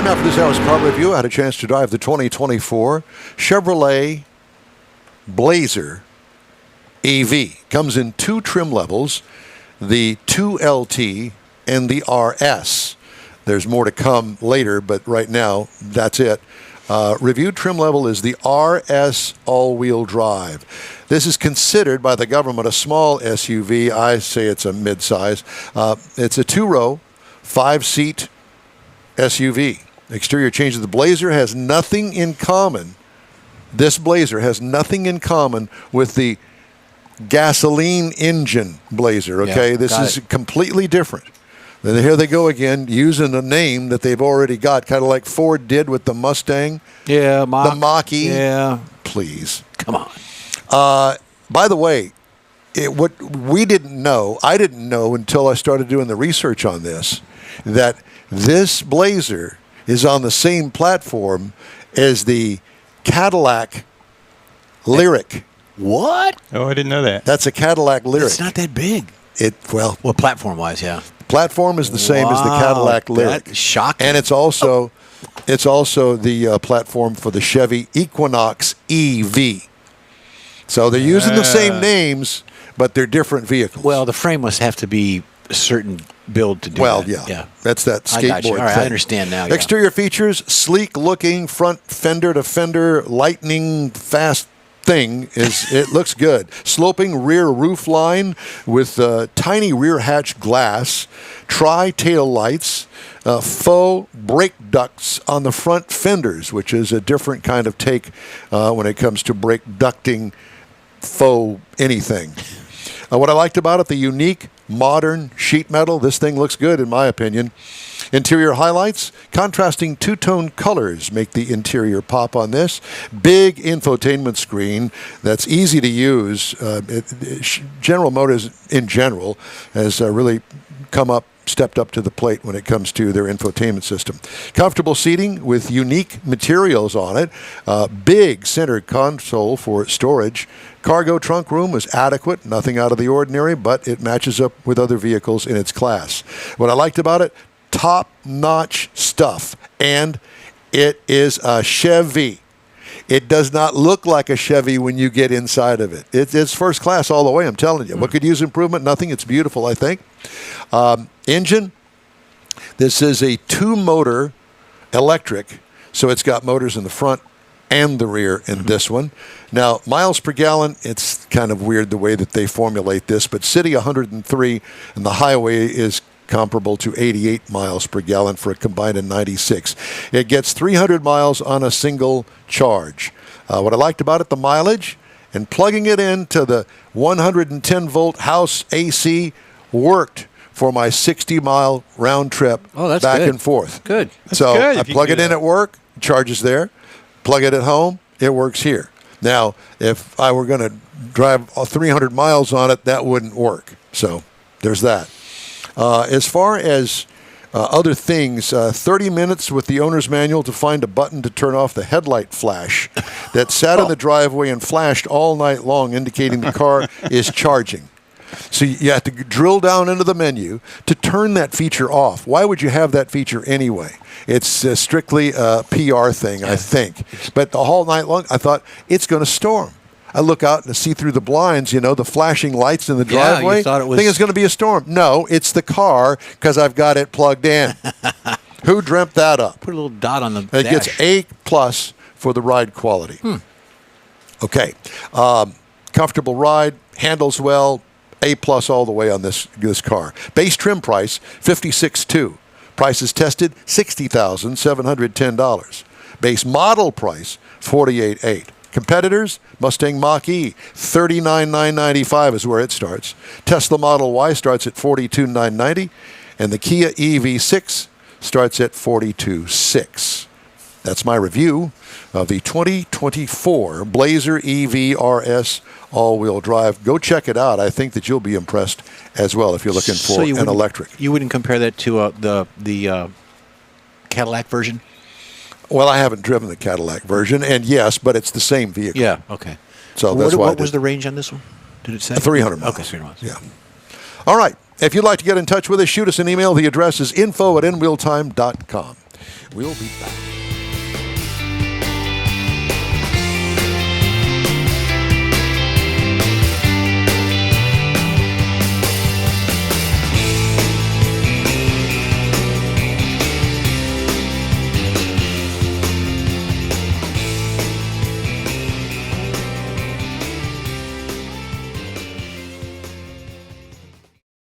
Time now for this hour's car review. I had a chance to drive the 2024 Chevrolet Blazer EV. Comes in two trim levels, the 2LT and the RS. There's more to come later, but right now, that's it. Reviewed trim level is the RS all-wheel drive. This is considered by the government a small SUV. I say it's a mid-size. It's a two-row, five-seat SUV. Exterior changes. The Blazer has nothing in common. This Blazer has nothing in common with the gasoline engine Blazer, okay? Yeah, this is completely different. Then here they go again, using a name that they've already got, kind of like Ford did with the Mustang. Yeah, the Mach-E. Yeah. Please. Come on. By the way, what we didn't know, I didn't know until I started doing the research on this, that this Blazer is on the same platform as the Cadillac Lyric. What? Oh, I didn't know that. That's a Cadillac Lyric. It's not that big. Well, platform-wise, yeah. Platform is the same as the Cadillac Lyric. That's shocking. And it's also the platform for the Chevy Equinox EV. So they're using the same names, but they're different vehicles. Well, the frame must have to be a certain build to do that. Yeah. That's that skateboard I got you. All right, thing. I understand now. Yeah. Exterior features, sleek-looking front fender-to-fender, lightning fast thing. It looks good. Sloping rear roof line with tiny rear hatch glass, tri-tail lights, faux brake ducts on the front fenders, which is a different kind of take when it comes to brake ducting faux anything. What I liked about it, the unique modern sheet metal. This thing looks good in my opinion. Interior highlights, contrasting two-tone colors make the interior pop on this. Big infotainment screen that's easy to use. General Motors in general has really stepped up to the plate when it comes to their infotainment system. Comfortable seating with unique materials on it. Big center console for storage. Cargo trunk room was adequate, nothing out of the ordinary, but it matches up with other vehicles in its class. What I liked about it, top-notch stuff, and it is a Chevy. It does not look like a Chevy when you get inside of it. It's first class all the way, I'm telling you. What could use improvement? Nothing. It's beautiful, I think. Engine, this is a two-motor electric, so it's got motors in the front and the rear in this one. Now, miles per gallon, it's kind of weird the way that they formulate this, but city 103 and the highway is comparable to 88 miles per gallon for a combined of 96. It gets 300 miles on a single charge. What I liked about it, the mileage, and plugging it into the 110-volt house AC worked for my 60-mile round trip back and forth. Good. So good I plug it in at work, charges there. Plug it at home, it works here. Now, if I were going to drive 300 miles on it, that wouldn't work. So there's that. As far as other things, 30 minutes with the owner's manual to find a button to turn off the headlight flash that sat in the driveway and flashed all night long, indicating the car is charging. So you have to drill down into the menu to turn that feature off. Why would you have that feature anyway? It's strictly a PR thing, I think. But the whole night long, I thought, it's going to storm. I look out and see through the blinds, the flashing lights in the driveway. You thought it was... think it's going to be a storm. No, it's the car because I've got it plugged in. Who dreamt that up? Put a little dot on the It dash. gets A+ for the ride quality. Okay. Comfortable ride, handles well, A+ all the way on this car. Base trim price, $56,200. Prices tested, $60,710. Base model price, $48,800. Competitors, Mustang Mach-E, $39,995 is where it starts. Tesla Model Y starts at $42,990. And the Kia EV6 starts at $42,600. That's my review of the 2024 Blazer EV RS all-wheel drive. Go check it out. I think that you'll be impressed as well if you're looking for an electric. You wouldn't compare that to the Cadillac version? Well, I haven't driven the Cadillac version, and yes, but it's the same vehicle. Yeah, okay. So that's why. What was the range on this one? Did it say? 300 miles. Okay, 300 miles. Yeah. All right. If you'd like to get in touch with us, shoot us an email. The address is info@nwheeltime.com. We'll be back.